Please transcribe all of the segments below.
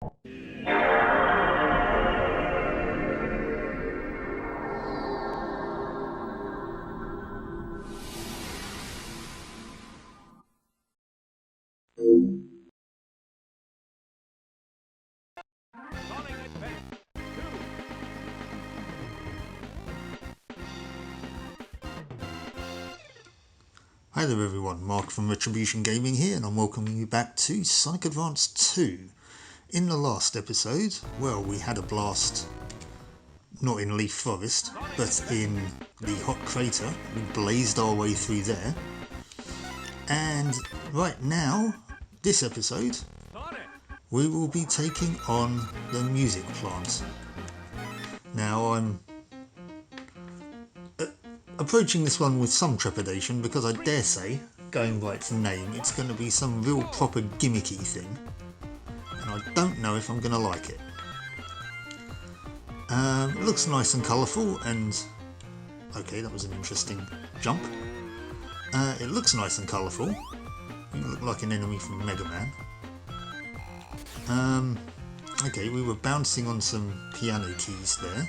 Hi there everyone, Mark from Retribution Gaming here, and I'm welcoming you back to Sonic Advance 2. In the last episode, well, we had a blast, not in Leaf Forest, but in the Hot Crater. We blazed our way through there. And right now, this episode, we will be taking on the music plant. Now I'm approaching this one with some trepidation because I dare say, going by its name, it's going to be some real proper gimmicky thing, and I don't know if I'm going to like it. It looks nice and colourful, and okay, that was an interesting jump. It looks nice and colourful. You look like an enemy from Mega Man. Okay, we were bouncing on some piano keys there.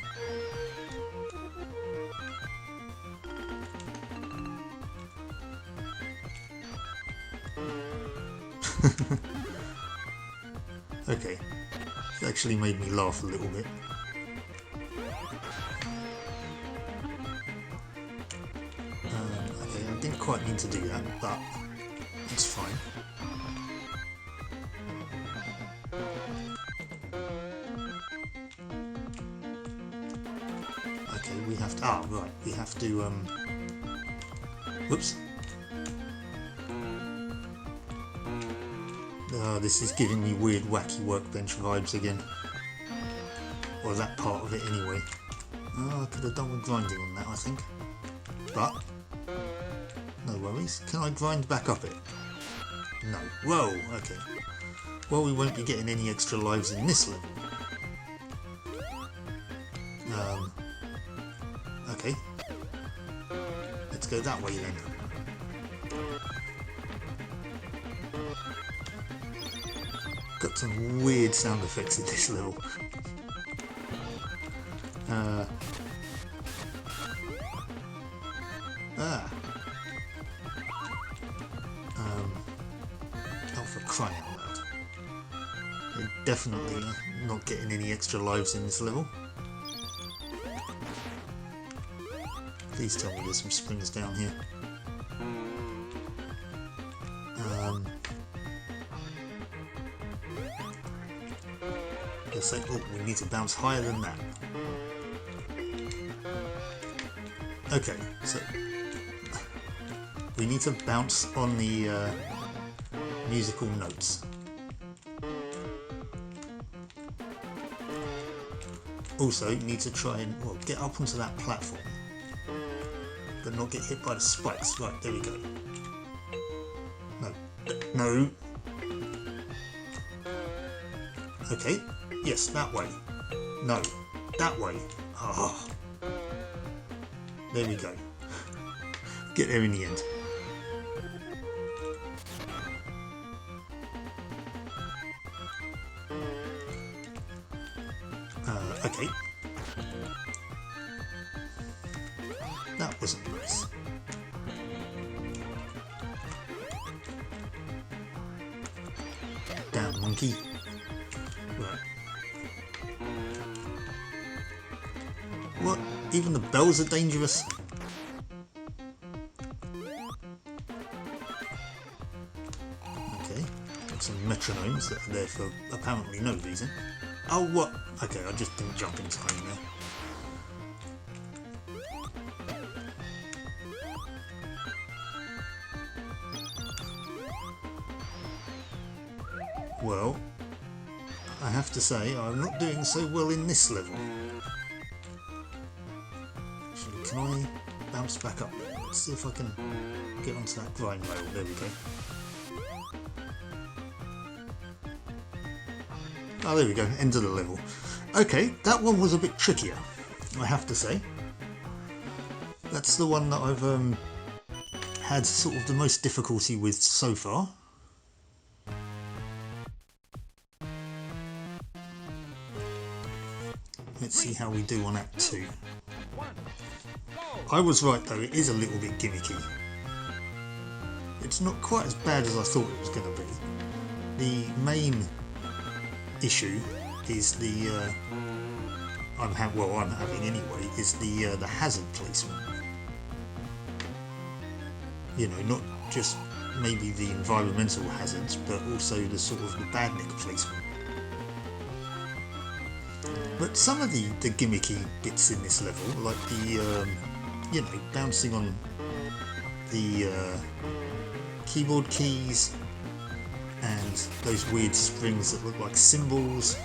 Okay, it actually made me laugh a little bit. Okay, I didn't quite mean to do that, but it's fine. Okay, we have to... right, we have to... Whoops. This is giving me weird wacky workbench vibes again. Or that part of it anyway. I could have done with grinding on that, I think. But, no worries. Can I grind back up it? No. Whoa, okay. Well, we won't be getting any extra lives in this level. Okay. Let's go that way then. Got some weird sound effects in this level. Oh, for crying out loud. We're definitely not getting any extra lives in this level. Please tell me there's some springs down here. Say, oh, we need to bounce higher than that. Okay, so we need to bounce on the musical notes. Also, you need to try and get up onto that platform, but not get hit by the spikes. Right, there we go. No. Okay. Yes, that way. No, that way. Ah, there we go. Get there in the end. Okay. That wasn't nice. Damn monkey. Right. What? Even the bells are dangerous? Okay, got some metronomes that are there for apparently no reason. Oh, what? Okay, I just didn't jump in time there. Well, I have to say I'm not doing so well in this level. Actually, can I bounce back up? Let's see if I can get onto that grind rail. There we go. Oh, there we go. End of the level. Okay, that one was a bit trickier, I have to say. That's the one that I've had sort of the most difficulty with so far. let's see how we do on Act 2. I was right though, it is a little bit gimmicky. It's not quite as bad as I thought it was going to be. The main issue is I'm having anyway, is the hazard placement. You know, not just maybe the environmental hazards, but also the sort of the badnik placement. But some of the gimmicky bits in this level, like the you know, bouncing on the keyboard keys and those weird springs that look like cymbals,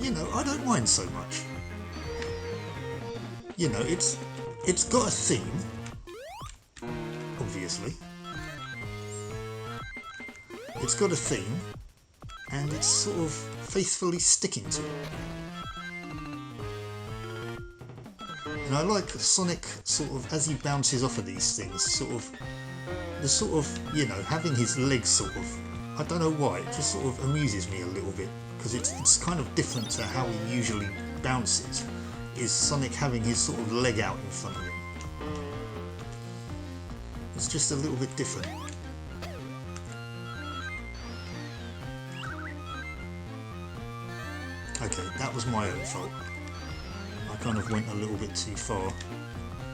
you know, I don't mind so much. You know, it's got a theme, obviously. It's got a theme, and it's sort of faithfully sticking to it. And I like Sonic sort of, as he bounces off of these things, you know, having his legs sort of, I don't know why, it just sort of amuses me a little bit, because it's kind of different to how he usually bounces, is Sonic having his sort of leg out in front of him. It's just a little bit different. Okay, that was my own fault. I kind of went a little bit too far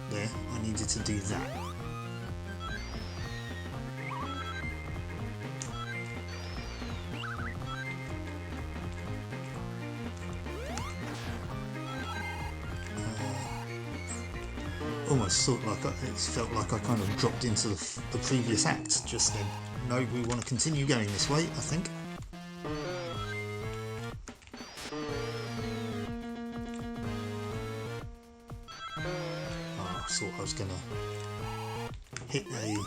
there. I needed to do that. Almost felt like I kind of dropped into the previous act just then. No, we want to continue going this way, I think. I thought I was going to hit a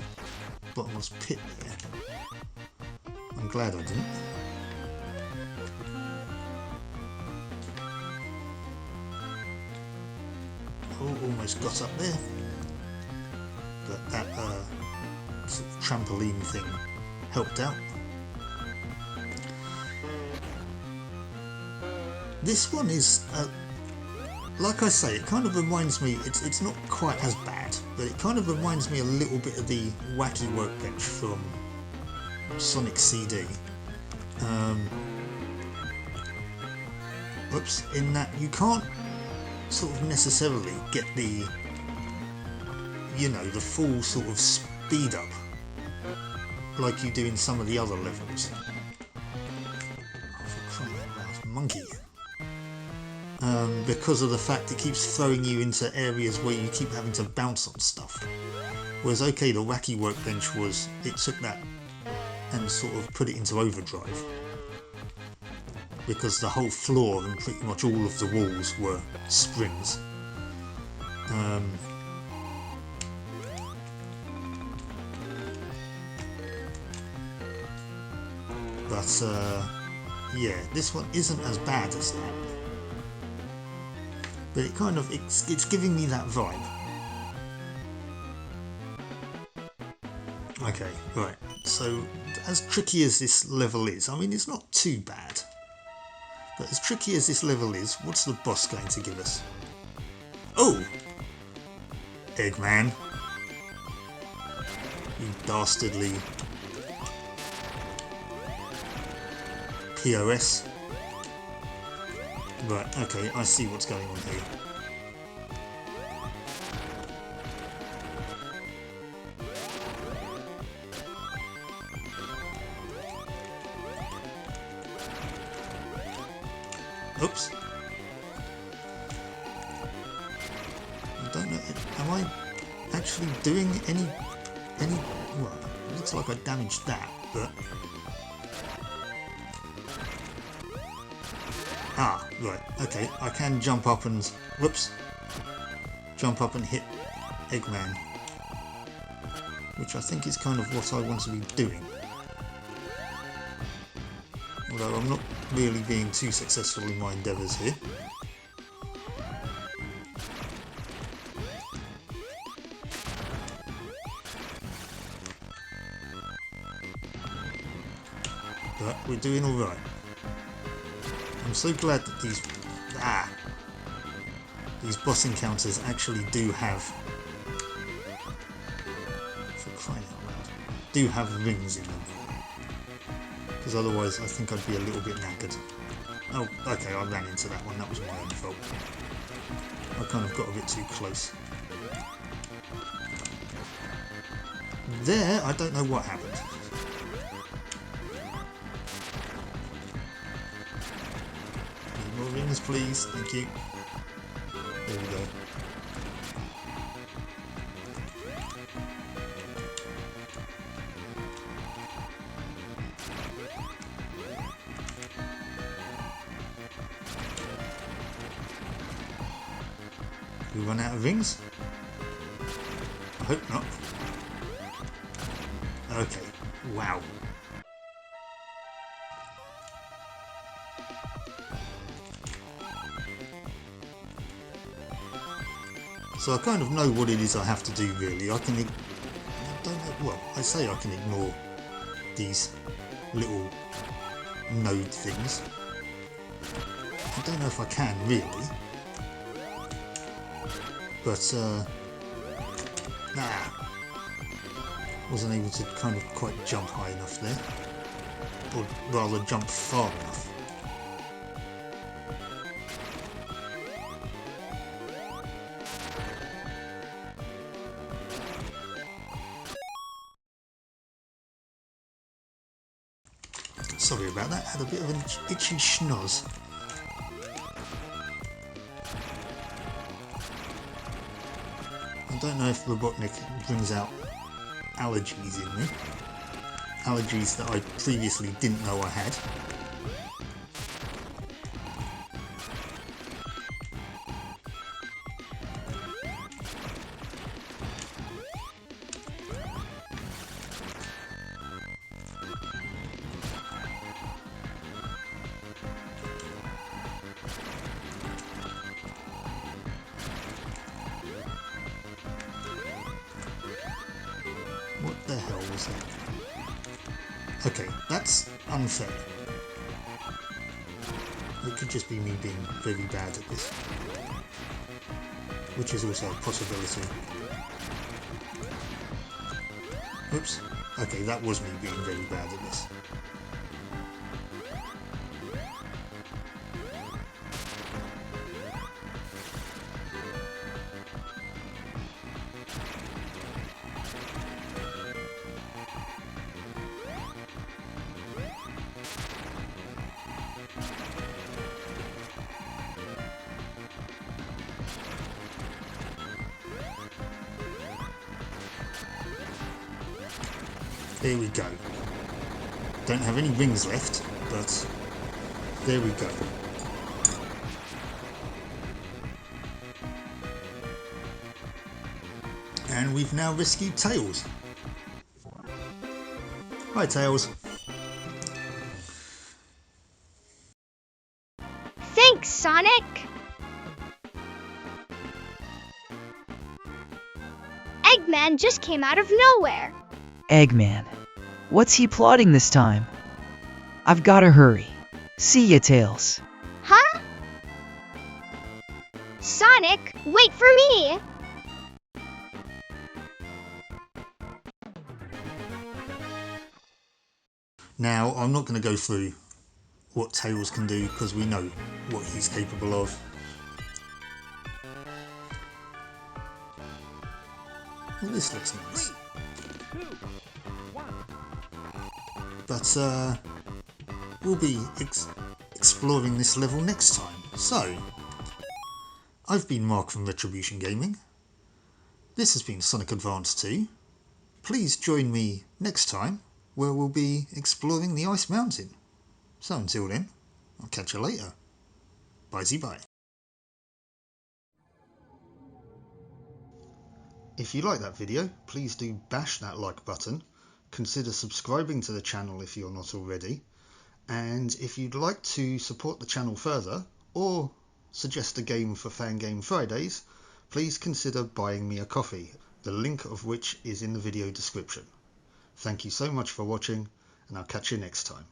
bottomless pit there. I'm glad I didn't. Oh, almost got up there. But that sort of trampoline thing helped out. This one is... like I say, it kind of reminds me, it's not quite as bad, but it kind of reminds me a little bit of the wacky workbench from Sonic CD. Whoops, in that you can't sort of necessarily get the, you know, the full sort of speed up like you do in some of the other levels. Oh, for crying out loud, monkey. Because of the fact it keeps throwing you into areas where you keep having to bounce on stuff. Whereas, okay, the wacky workbench was, it took that and sort of put it into overdrive. Because the whole floor and pretty much all of the walls were springs. But, yeah, this one isn't as bad as that. But it kind of, it's giving me that vibe. Okay, right, so as tricky as this level is, I mean it's not too bad, but as tricky as this level is, what's the boss going to give us? Oh! Eggman. You dastardly POS. Right, okay, I see what's going on here. Oops. I don't know, am I actually doing any, well, it looks like I damaged that, but... Ah, right, okay, I can jump up and, whoops, jump up and hit Eggman, which I think is kind of what I want to be doing. Although I'm not really being too successful in my endeavours here. But we're doing alright. I'm so glad that these boss encounters actually do have, for crying out loud, do have rings in them. Because otherwise I think I'd be a little bit knackered. Oh, okay, I ran into that one, that was my own fault. I kind of got a bit too close. There, I don't know what happened. Need more rings, please, thank you. There we go. We run out of rings? I hope not. Okay, wow. So I kind of know what it is I have to do really. I don't know, well, I say I can ignore these little node things. I don't know if I can really. But, wasn't able to kind of quite jump high enough there. Or rather jump far enough. Sorry about that, had a bit of an itchy schnoz. I don't know if Robotnik brings out allergies in me. Allergies that I previously didn't know I had. What the hell was that? Okay, that's unfair. It could just be me being very bad at this. Which is also a possibility. Oops. Okay, that was me being very bad at this. There we go. Don't have any rings left, but there we go. And we've now rescued Tails. Hi Tails. Thanks, Sonic! Eggman just came out of nowhere. Eggman. What's he plotting this time? I've gotta hurry. See ya, Tails. Huh? Sonic, wait for me! Now, I'm not going to go through what Tails can do because we know what he's capable of. Well, this looks nice. But we'll be exploring this level next time. So, I've been Mark from Retribution Gaming. This has been Sonic Advance 2. Please join me next time where we'll be exploring the Ice Mountain. So until then, I'll catch you later. Bye-bye. If you like that video, please do bash that like button. Consider subscribing to the channel if you're not already. And if you'd like to support the channel further, or suggest a game for Fan Game Fridays, please consider buying me a coffee, the link of which is in the video description. Thank you so much for watching, and I'll catch you next time.